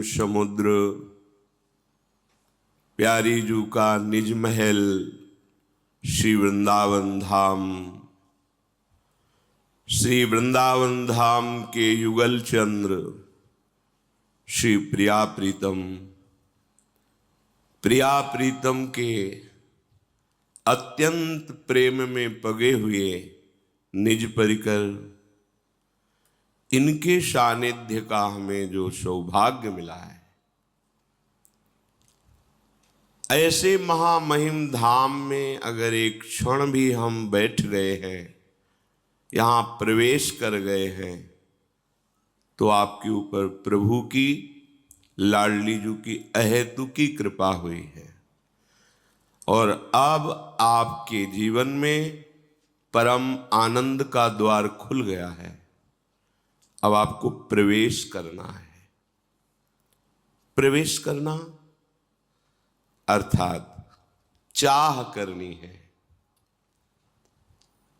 समुद्र, प्यारी जू का निज महल, श्री वृंदावन धाम। श्री वृंदावन धाम के युगल चंद्र श्री प्रिया प्रीतम, प्रिया प्रीतम के अत्यंत प्रेम में पगे हुए निज परिकर, इनके सानिध्य का हमें जो सौभाग्य मिला है, ऐसे महामहिम धाम में अगर एक क्षण भी हम बैठ गए हैं, यहाँ प्रवेश कर गए हैं, तो आपके ऊपर प्रभु की लाडली जू की अहेतुकी कृपा हुई है और अब आपके जीवन में परम आनंद का द्वार खुल गया है। अब आपको प्रवेश करना है। प्रवेश करना अर्थात चाह करनी है।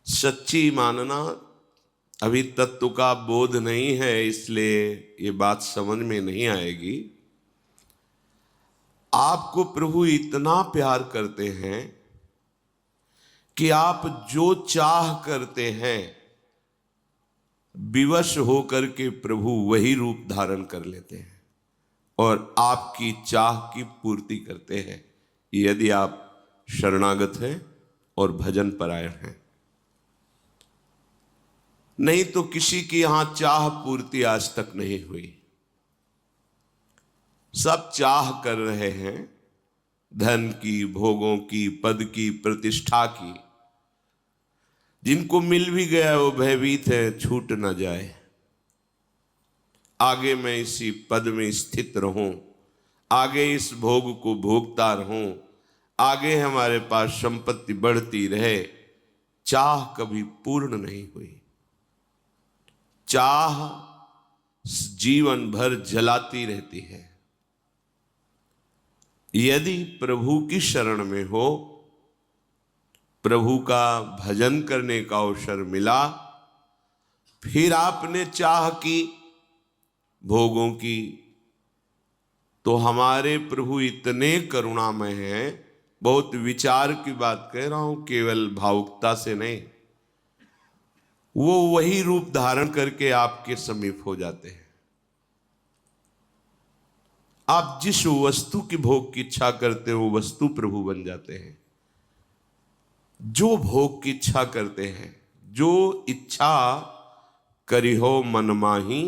सच्ची मानना, अभी तत्व का बोध नहीं है, इसलिए ये बात समझ में नहीं आएगी। आपको प्रभु इतना प्यार करते हैं कि आप जो चाह करते हैं, विवश होकर के प्रभु वही रूप धारण कर लेते हैं और आपकी चाह की पूर्ति करते हैं, यदि आप शरणागत हैं और भजन परायण हैं। नहीं तो किसी की यहां चाह पूर्ति आज तक नहीं हुई। सब चाह कर रहे हैं धन की, भोगों की, पद की, प्रतिष्ठा की। जिनको मिल भी गया वो भयभीत है छूट न जाए, आगे मैं इसी पद में स्थित रहूं, आगे इस भोग को भोगता रहूं, आगे हमारे पास संपत्ति बढ़ती रहे। चाह कभी पूर्ण नहीं हुई। चाह जीवन भर जलाती रहती है। यदि प्रभु की शरण में हो, प्रभु का भजन करने का अवसर मिला, फिर आपने चाह की भोगों की, तो हमारे प्रभु इतने करुणामय हैं। बहुत विचार की बात कह रहा हूं, केवल भावुकता से नहीं। वो वही रूप धारण करके आपके समीप हो जाते हैं। आप जिस वस्तु की भोग की इच्छा करते हो, वो वस्तु प्रभु बन जाते हैं। जो भोग की इच्छा करते हैं, जो इच्छा करी हो मन माही,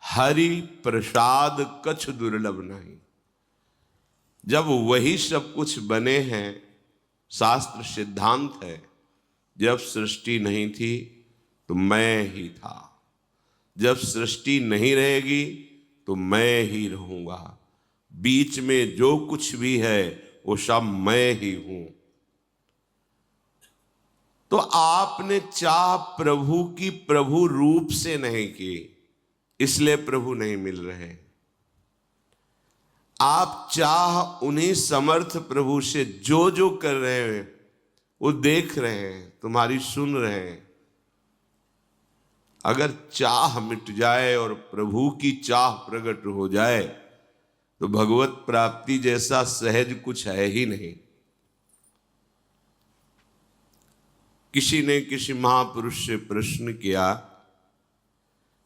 हरि प्रसाद कछ दुर्लभ नहीं। जब वही सब कुछ बने हैं, शास्त्र सिद्धांत है, जब सृष्टि नहीं थी तो मैं ही था, जब सृष्टि नहीं रहेगी तो मैं ही रहूंगा, बीच में जो कुछ भी है वो सब मैं ही हूं। तो आपने चाह प्रभु की प्रभु रूप से नहीं की, इसलिए प्रभु नहीं मिल रहे। आप चाह उन्हीं समर्थ प्रभु से जो जो कर रहे हैं, वो देख रहे हैं, तुम्हारी सुन रहे हैं। अगर चाह मिट जाए और प्रभु की चाह प्रकट हो जाए, तो भगवत प्राप्ति जैसा सहज कुछ है ही नहीं। किसी ने किसी महापुरुष से प्रश्न किया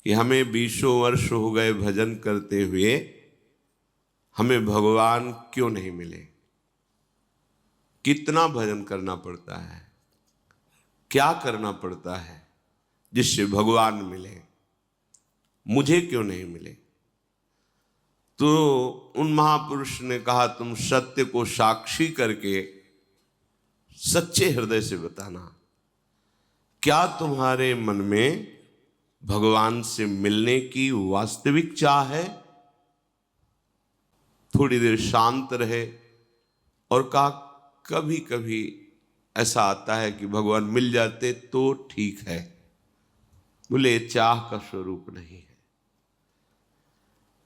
कि हमें 20 वर्ष हो गए भजन करते हुए, हमें भगवान क्यों नहीं मिले? कितना भजन करना पड़ता है, क्या करना पड़ता है जिससे भगवान मिले, मुझे क्यों नहीं मिले? तो उन महापुरुष ने कहा, तुम सत्य को साक्षी करके सच्चे हृदय से बताना, क्या तुम्हारे मन में भगवान से मिलने की वास्तविक चाह है? थोड़ी देर शांत रहे और कहा, कभी कभी ऐसा आता है कि भगवान मिल जाते तो ठीक है। बोले, चाह का स्वरूप नहीं है।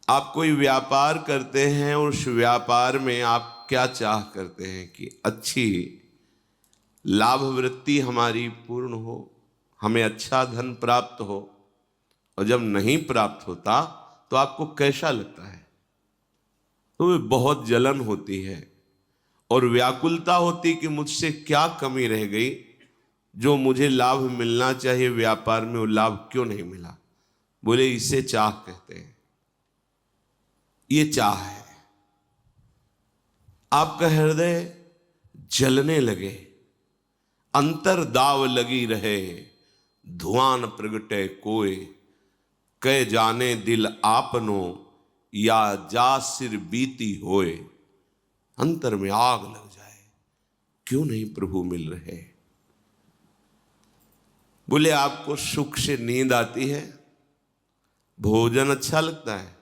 आप कोई व्यापार करते हैं, उस व्यापार में आप क्या चाह करते हैं कि अच्छी लाभ वृत्ति हमारी पूर्ण हो, हमें अच्छा धन प्राप्त हो, और जब नहीं प्राप्त होता तो आपको कैसा लगता है? तो बहुत जलन होती है और व्याकुलता होती कि मुझसे क्या कमी रह गई, जो मुझे लाभ मिलना चाहिए व्यापार में वो लाभ क्यों नहीं मिला। बोले इसे चाह कहते हैं। ये चाह है। आपका हृदय जलने लगे, अंतर दाव लगी रहे, धुआं न प्रगटे कोय, कह जाने दिल आपनो या जा सिर बीती होए। अंतर में आग लग जाए, क्यों नहीं प्रभु मिल रहे। बोले आपको सुख से नींद आती है, भोजन अच्छा लगता है,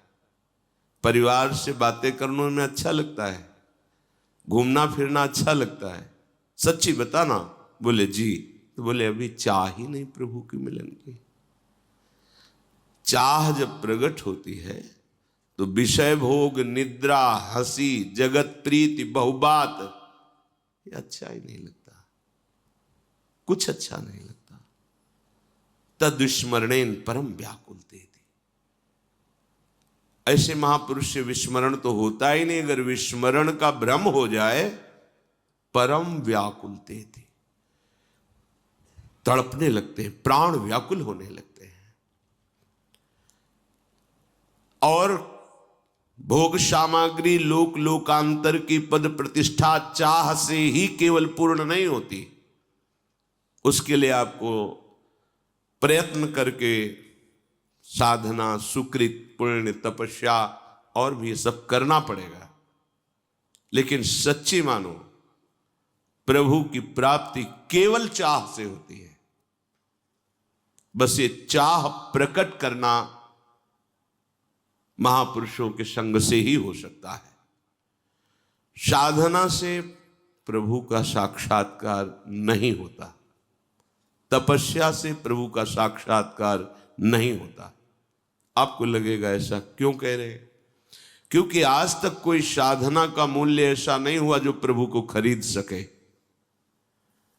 परिवार से बातें करने में अच्छा लगता है, घूमना फिरना अच्छा लगता है, सच्ची बताना। बोले जी। तो बोले अभी चाह ही नहीं प्रभु की मिलन की। चाह जब प्रकट होती है तो विषय भोग, निद्रा, हंसी, जगत प्रीति, बहुबात, ये अच्छा ही नहीं लगता, कुछ अच्छा नहीं लगता। तद विस्मरणेन परम व्याकुलते थी। ऐसे महापुरुष से विस्मरण तो होता ही नहीं। अगर विस्मरण का भ्रम हो जाए, परम व्याकुलते थे, तड़पने लगते हैं, प्राण व्याकुल होने लगते हैं। और भोग सामग्री, लोक लोकांतर की पद प्रतिष्ठा चाह से ही केवल पूर्ण नहीं होती, उसके लिए आपको प्रयत्न करके साधना, सुकृत, पुण्य, तपस्या और भी सब करना पड़ेगा। लेकिन सच्ची मानो प्रभु की प्राप्ति केवल चाह से होती है। बस ये चाह प्रकट करना महापुरुषों के संग से ही हो सकता है। साधना से प्रभु का साक्षात्कार नहीं होता, तपस्या से प्रभु का साक्षात्कार नहीं होता। आपको लगेगा ऐसा क्यों कह रहे हैं? क्योंकि आज तक कोई साधना का मूल्य ऐसा नहीं हुआ जो प्रभु को खरीद सके।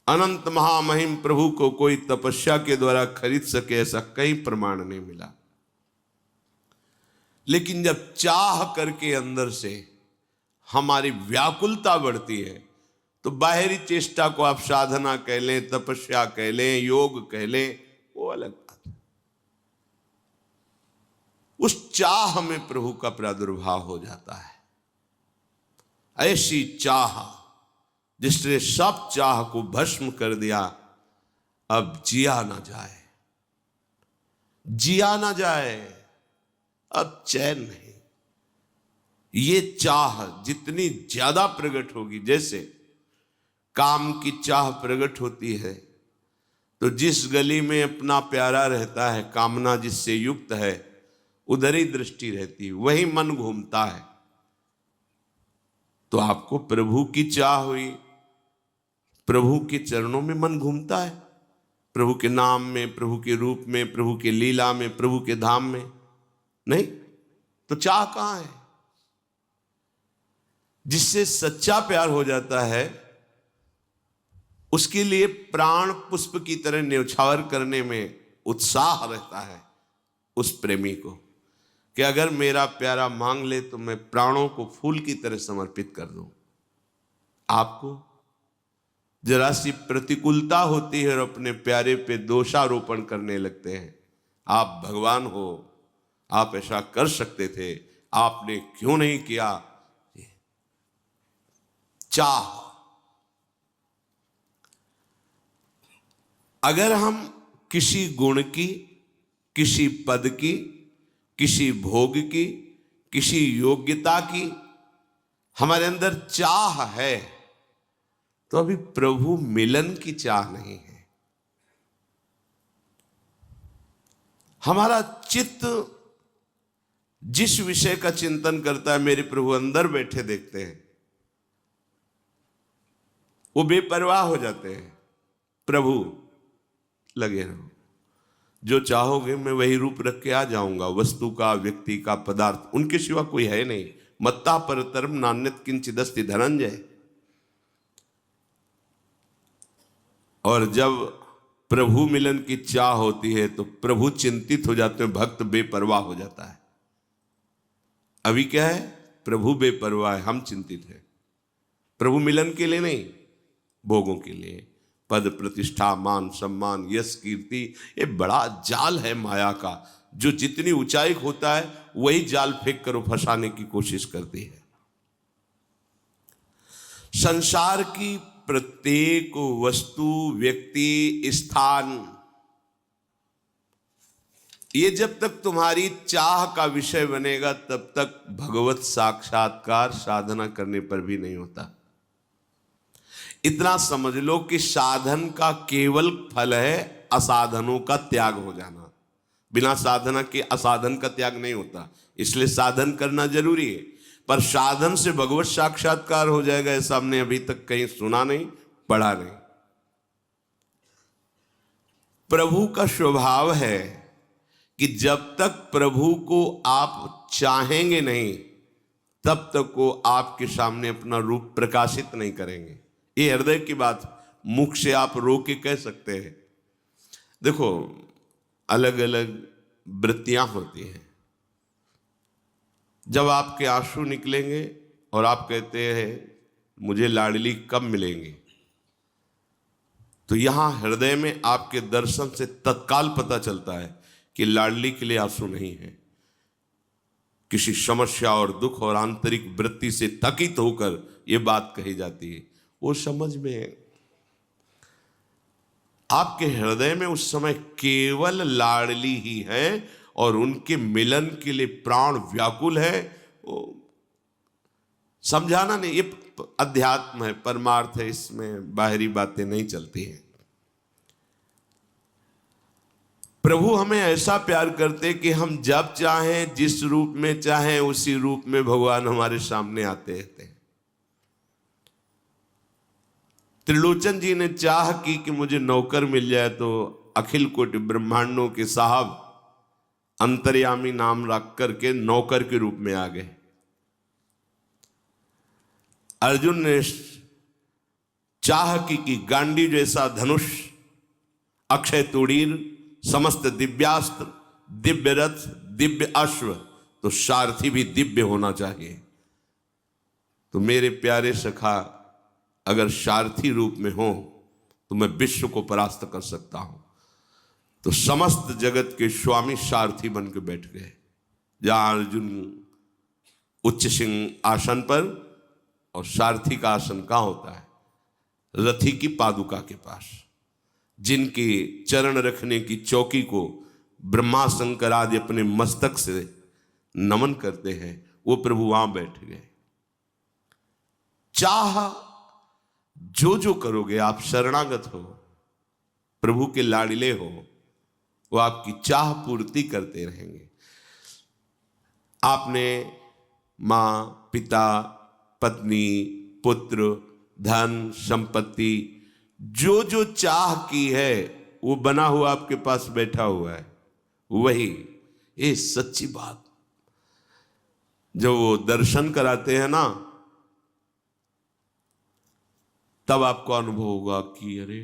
अनंत महामहिम प्रभु को कोई तपस्या के द्वारा खरीद सके, ऐसा कहीं प्रमाण नहीं मिला। लेकिन जब चाह करके अंदर से हमारी व्याकुलता बढ़ती है, तो बाहरी चेष्टा को आप साधना कह लें, तपस्या कह लें, योग कह लें, वो अलग बात है। उस चाह में प्रभु का प्रादुर्भाव हो जाता है। ऐसी चाह जिसने सब चाह को भस्म कर दिया, अब जिया ना जाए, जिया ना जाए, अब चैन नहीं। ये चाह जितनी ज्यादा प्रकट होगी, जैसे काम की चाह प्रकट होती है, तो जिस गली में अपना प्यारा रहता है, कामना जिससे युक्त है, उधर ही दृष्टि रहती है, वही मन घूमता है। तो आपको प्रभु की चाह हुई, प्रभु के चरणों में मन घूमता है, प्रभु के नाम में, प्रभु के रूप में, प्रभु के लीला में, प्रभु के धाम में नहीं, तो चाह कहां है? जिससे सच्चा प्यार हो जाता है, उसके लिए प्राण पुष्प की तरह न्यौछावर करने में उत्साह रहता है उस प्रेमी को, कि अगर मेरा प्यारा मांग ले तो मैं प्राणों को फूल की तरह समर्पित कर दूं। आपको जरा सी प्रतिकूलता होती है और अपने प्यारे पे दोषारोपण करने लगते हैं। आप भगवान हो, आप ऐसा कर सकते थे, आपने क्यों नहीं किया। चाह, अगर हम किसी गुण की, किसी पद की, किसी भोग की, किसी योग्यता की हमारे अंदर चाह है, तो अभी प्रभु मिलन की चाह नहीं है। हमारा चित्त जिस विषय का चिंतन करता है, मेरे प्रभु अंदर बैठे देखते हैं, वो बेपरवाह हो जाते हैं। प्रभु लगे रहो, जो चाहोगे मैं वही रूप रख के आ जाऊंगा, वस्तु का, व्यक्ति का, पदार्थ, उनके सिवा कोई है नहीं। मत्ता परतरम नान्यत किंचिदस्ति धनंजय। और जब प्रभु मिलन की चाह होती है तो प्रभु चिंतित हो जाते हैं, भक्त बेपरवाह हो जाता है। अभी क्या है? प्रभु बेपरवाह है, हम चिंतित हैं। प्रभु मिलन के लिए नहीं, भोगों के लिए। पद प्रतिष्ठा, मान सम्मान, यश कीर्ति, ये बड़ा जाल है माया का, जो जितनी ऊंचाई होता है वही जाल फेंक कर फंसाने की कोशिश करती है। संसार की प्रत्येक वस्तु, व्यक्ति, स्थान, ये जब तक तुम्हारी चाह का विषय बनेगा तब तक भगवत साक्षात्कार साधना करने पर भी नहीं होता। इतना समझ लो कि साधन का केवल फल है असाधनों का त्याग हो जाना। बिना साधना के असाधन का त्याग नहीं होता, इसलिए साधन करना जरूरी है। पर साधन से भगवत साक्षात्कार हो जाएगा ऐसा हमने अभी तक कहीं सुना नहीं, पढ़ा नहीं। प्रभु का स्वभाव है कि जब तक प्रभु को आप चाहेंगे नहीं तब तक वो आपके सामने अपना रूप प्रकाशित नहीं करेंगे। ये हृदय की बात, मुख से आप रो के कह सकते हैं। देखो, अलग अलग वृत्तियां होती हैं। जब आपके आंसू निकलेंगे और आप कहते हैं मुझे लाडली कब मिलेंगी, तो यहां हृदय में आपके दर्शन से तत्काल पता चलता है कि लाडली के लिए आंसू नहीं है, किसी समस्या और दुख और आंतरिक वृत्ति से थकित होकर यह बात कही जाती है। वो समझ में आपके हृदय में उस समय केवल लाडली ही है और उनके मिलन के लिए प्राण व्याकुल है। वो समझाना नहीं, ये अध्यात्म है, परमार्थ है, इसमें बाहरी बातें नहीं चलती हैं। प्रभु हमें ऐसा प्यार करते कि हम जब चाहें, जिस रूप में चाहें, उसी रूप में भगवान हमारे सामने आते रहते हैं। त्रिलोचन जी ने चाह की कि मुझे नौकर मिल जाए, तो अखिल कोटि ब्रह्मांडों के साहब अंतर्यामी नाम रख करके नौकर के रूप में आ गए। अर्जुन ने चाह की कि गांडी जैसा धनुष, अक्षय तुड़ीर, समस्त दिव्यास्त्र, दिव्य रथ, दिव्य अश्व, तो सारथी भी दिव्य होना चाहिए। तो मेरे प्यारे सखा अगर सारथी रूप में हो तो मैं विश्व को परास्त कर सकता हूं। तो समस्त जगत के स्वामी सारथी बन के बैठ गए। जहां अर्जुन उच्च सिंह आसन पर, और सारथी का आसन कहां होता है? रथी की पादुका के पास। जिनके चरण रखने की चौकी को ब्रह्मा शंकर आदि अपने मस्तक से नमन करते हैं, वो प्रभु वहां बैठ गए। चाह जो करोगे, आप शरणागत हो, प्रभु के लाडले हो, वो आपकी चाह पूर्ति करते रहेंगे। आपने मां, पिता, पत्नी, पुत्र, धन, संपत्ति, जो चाह की है वो बना हुआ आपके पास बैठा हुआ है। वही ये सच्ची बात, जब वो दर्शन कराते हैं ना, तब आपको अनुभव होगा कि अरे